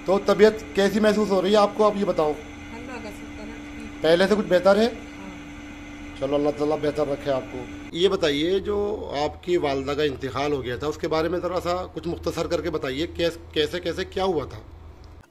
तो तबीयत कैसी महसूस हो रही है आपको, आप ये बताओ। अल्लाह का शुक्र है। पहले से कुछ बेहतर है? हाँ। चलो अल्लाह ताला बेहतर रखे आपको। ये बताइए, जो आपकी वालदा का इंतकाल हो गया था उसके बारे में ज़रा सा कुछ मुख्तसर करके बताइए, कैसे कैसे क्या हुआ था।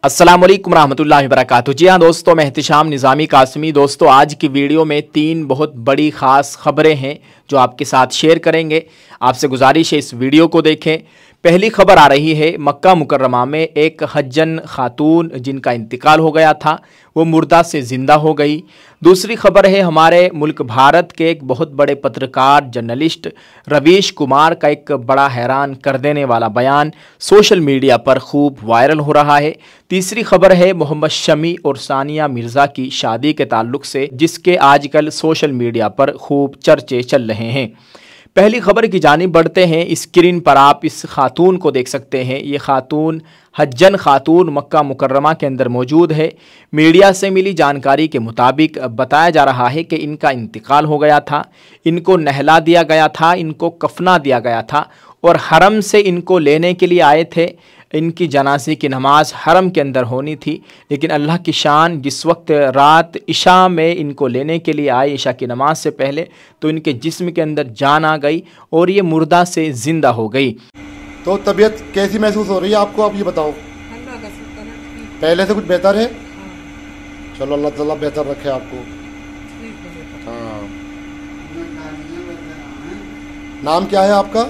अस्सलाम वालेकुम रहमतुल्लाहि व बरकातुहू। जी हाँ दोस्तों, मैं एहतिशाम निज़ामी कासमी। दोस्तों, आज की वीडियो में 3 बहुत बड़ी ख़ास ख़बरें हैं जो आपके साथ शेयर करेंगे। आपसे गुजारिश है इस वीडियो को देखें। पहली खबर आ रही है, मक्का मुकर्रमा में एक हज्जन खातून जिनका इंतकाल हो गया था वो मुर्दा से ज़िंदा हो गई। दूसरी खबर है, हमारे मुल्क भारत के एक बहुत बड़े पत्रकार जर्नलिस्ट रवीश कुमार का एक बड़ा हैरान कर देने वाला बयान सोशल मीडिया पर खूब वायरल हो रहा है। तीसरी खबर है मोहम्मद शमी और सानिया मिर्ज़ा की शादी के ताल्लुक से, जिसके आजकल सोशल मीडिया पर खूब चर्चे चल रहे हैं। पहली खबर की जानिब बढ़ते हैं। स्क्रीन पर आप इस खातून को देख सकते हैं। ये खातून हज्जन खातून मक्का मुकर्रमा के अंदर मौजूद है। मीडिया से मिली जानकारी के मुताबिक बताया जा रहा है कि इनका इंतकाल हो गया था, इनको नहला दिया गया था, इनको कफना दिया गया था और हरम से इनको लेने के लिए आए थे। इनकी जनाजे की नमाज हरम के अंदर होनी थी, लेकिन अल्लाह की शान, जिस वक्त रात इशा में इनको लेने के लिए आए इशा की नमाज से पहले, तो इनके जिस्म के अंदर जान आ गई और ये मुर्दा से ज़िंदा हो गई। तो तबीयत कैसी महसूस हो रही है आपको, आप ये बताओ। अल्लाह का शुक्र है। पहले से कुछ बेहतर है? हाँ। चलो अल्लाह ताला बेहतर रखे आपको। ठीक है बेटा। हाँ, नाम क्या है आपका?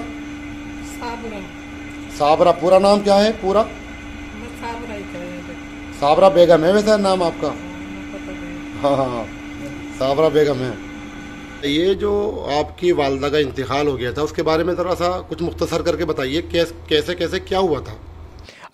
साबरा। साबरा। पूरा नाम क्या है पूरा? मैं साबरा ही कहे। साबरा बेगम है वैसे नाम आपका? पता नहीं। हाँ हाँ, साबरा बेगम है। ये जो आपकी वालदा का इंतकाल हो गया था उसके बारे में ज़रा सा कुछ मुख्तसर करके बताइए, कैसे कैसे क्या हुआ था।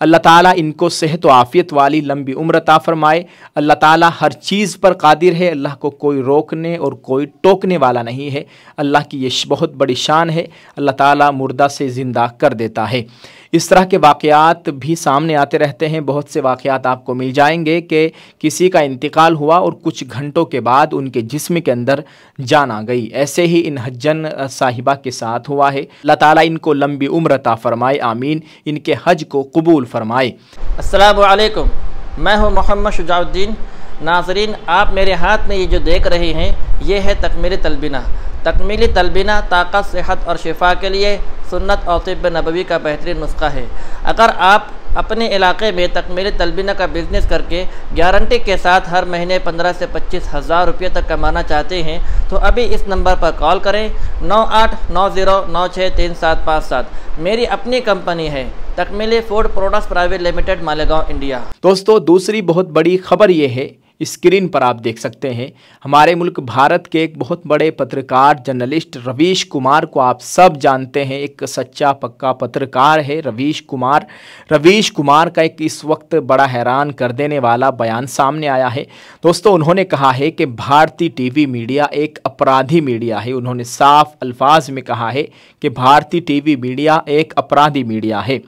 अल्लाह ताला इनको सेहत व आफ़ियत वाली लंबी उम्र अता फ़रमाए। अल्लाह ताला हर चीज़ पर कादिर है। अल्लाह को कोई रोकने और कोई टोकने वाला नहीं है। अल्लाह की ये बहुत बड़ी शान है। अल्लाह ताला मुर्दा से ज़िंदा कर देता है। इस तरह के वाक़यात भी सामने आते रहते हैं। बहुत से वाक़यात आपको मिल जाएंगे कि किसी का इंतकाल हुआ और कुछ घंटों के बाद उनके जिस्म के अंदर जान आ गई। ऐसे ही इन हज्जन साहिबा के साथ हुआ है। अल्लाह ताला इनको लंबी उम्र अता फ़रमाए, आमीन। इनके हज को कबूल फरमाए। अस्सलामु अलैकुम, मैं हूँ मोहम्मद शुजाउद्दीन। नाज़रीन, आप मेरे हाथ में ये जो देख रहे हैं ये है तकमीली तलबीना। तकमीली तलबीना ताकत, सेहत और शिफा के लिए सुन्नत और तिब्ब नबवी का बेहतरीन नुस्खा है। अगर आप अपने इलाके में तकमीली तलबीना का बिज़नेस करके गारंटी के साथ हर महीने 15 से 25 हज़ार रुपये तक कमाना चाहते हैं तो अभी इस नंबर पर कॉल करें 9890963757। मेरी अपनी कंपनी है Takmeeli food products private limited, Malegaon, India. दोस्तों, दूसरी बहुत बड़ी खबर ये है, स्क्रीन पर आप देख सकते हैं। हमारे मुल्क भारत के एक बहुत बड़े पत्रकार जर्नलिस्ट रवीश कुमार को आप सब जानते हैं। एक सच्चा पक्का पत्रकार है रवीश कुमार। रवीश कुमार का एक इस वक्त बड़ा हैरान कर देने वाला बयान सामने आया है। दोस्तों, उन्होंने कहा है कि भारतीय टीवी मीडिया एक अपराधी मीडिया है। उन्होंने साफ अल्फाज में कहा है कि भारतीय टीवी मीडिया एक अपराधी मीडिया है।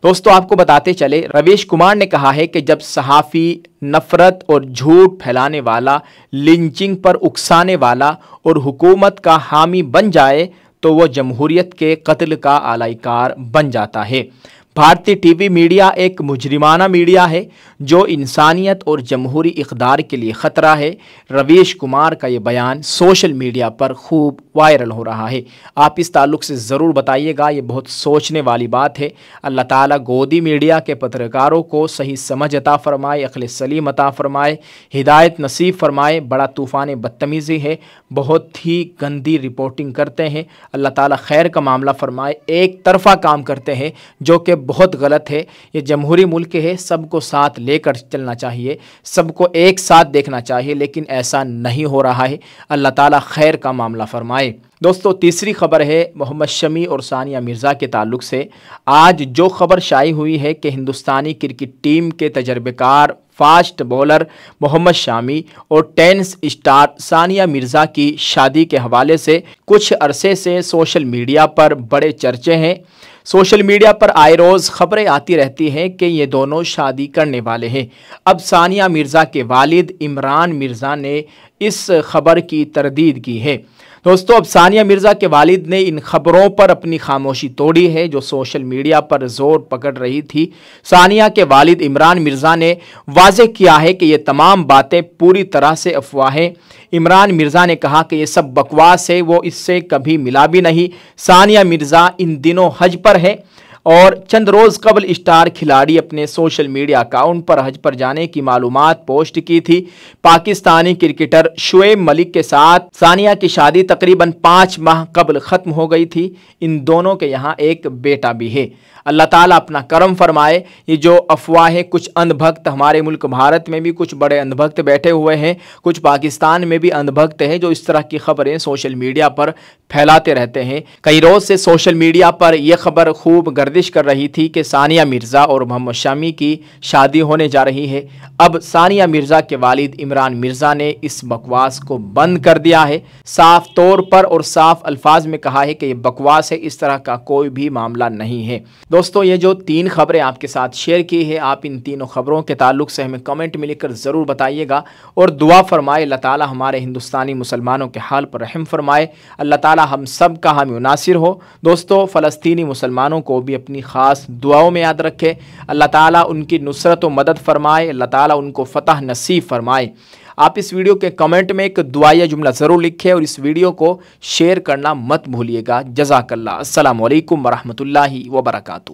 दोस्तों, आपको बताते चले, रवीश कुमार ने कहा है कि जब सहाफ़ी नफ़रत और झूठ फैलाने वाला, लिंचिंग पर उकसाने वाला और हुकूमत का हामी बन जाए तो वह जमहूरियत के कत्ल का आलाइकार बन जाता है। भारतीय टीवी मीडिया एक मुजरिमाना मीडिया है जो इंसानियत और जमहूरी इक़्तिदार के लिए ख़तरा है। रवीश कुमार का ये बयान सोशल मीडिया पर खूब वायरल हो रहा है। आप इस ताल्लुक़ से ज़रूर बताइएगा, ये बहुत सोचने वाली बात है। अल्लाह ताला गोदी मीडिया के पत्रकारों को सही समझ अता फ़रमाए, अक़ल सलीम अता फ़रमाए, हिदायत नसीब फ़रमाए। बड़ा तूफ़ान बदतमीज़ी है, बहुत ही गंदी रिपोर्टिंग करते हैं। अल्लाह ताला खैर का मामला फ़रमाए। एक तरफ़ा काम करते हैं जो कि बहुत गलत है। ये जमहूरी मुल्क है, सबको साथ लेकर चलना चाहिए, सबको एक साथ देखना चाहिए, लेकिन ऐसा नहीं हो रहा है। अल्लाह ताला खैर का मामला फरमाए। दोस्तों, तीसरी खबर है मोहम्मद शमी और सानिया मिर्ज़ा के ताल्लुक से। आज जो खबर शाई हुई है कि हिंदुस्तानी क्रिकेट टीम के तजर्बेकार फास्ट बॉलर मोहम्मद शमी और टेनिस स्टार सानिया मिर्ज़ा की शादी के हवाले से कुछ अरसे से सोशल मीडिया पर बड़े चर्चे हैं। सोशल मीडिया पर आए रोज़ खबरें आती रहती हैं कि ये दोनों शादी करने वाले हैं। अब सानिया मिर्ज़ा के वालिद इमरान मिर्ज़ा ने इस खबर की तरदीद की है। दोस्तों, अब सानिया मिर्ज़ा के वालिद ने इन खबरों पर अपनी खामोशी तोड़ी है जो सोशल मीडिया पर जोर पकड़ रही थी। सानिया के वालिद इमरान मिर्ज़ा ने वाज़ेह किया है कि ये तमाम बातें पूरी तरह से अफवाहें। इमरान मिर्ज़ा ने कहा कि ये सब बकवास है, वो इससे कभी मिला भी नहीं। सानिया मिर्ज़ा इन दिनों हज पर है और चंद रोज़ कबल स्टार खिलाड़ी अपने सोशल मीडिया अकाउंट पर हज पर जाने की मालूमात पोस्ट की थी। पाकिस्तानी क्रिकेटर शुएब मलिक के साथ सानिया की शादी तकरीबन 5 माह कबल ख़त्म हो गई थी। इन दोनों के यहाँ एक बेटा भी है। अल्लाह ताला अपना करम फरमाए। ये जो अफवाह है, कुछ अंधभक्त हमारे मुल्क भारत में भी कुछ बड़े अंधभक्त बैठे हुए हैं, कुछ पाकिस्तान में भी अंधभक्त हैं जो इस तरह की खबरें सोशल मीडिया पर फैलाते रहते हैं। कई रोज़ से सोशल मीडिया पर यह खबर खूब गर्दिश कर रही थी कि सानिया मिर्ज़ा और मोहम्मद शामी की शादी होने जा रही है। अब सानिया मिर्ज़ा के वालिद इमरान मिर्ज़ा ने इस बकवास को बंद कर दिया है। साफ तौर पर और साफ अल्फाज में कहा है कि यह बकवास है, इस तरह का कोई भी मामला नहीं है। दोस्तों, ये जो 3 खबरें आपके साथ शेयर की है, आप इन तीनों खबरों के ताल्लुक से हमें कमेंट में लिखकर ज़रूर बताइएगा और दुआ फरमाए अल्लाह ताला हमारे हिंदुस्तानी मुसलमानों के हाल पर रहम फरमाए। अल्लाह ताला हम सब का हामी नासिर हो। दोस्तों, फ़लस्तीनी मुसलमानों को भी अपनी ख़ास दुआओं में याद रखे। अल्लाह ताला उनकी नुसरत व मदद फरमाए, अल्लाह ताला उनको फ़तह नसीब फरमाए। आप इस वीडियो के कमेंट में एक दुआया जुमला ज़रूर लिखें और इस वीडियो को शेयर करना मत भूलिएगा। जज़ाकल्लाह। अस्सलामु अलैकुम वरहमतुल्लाहि वबरकातुहू।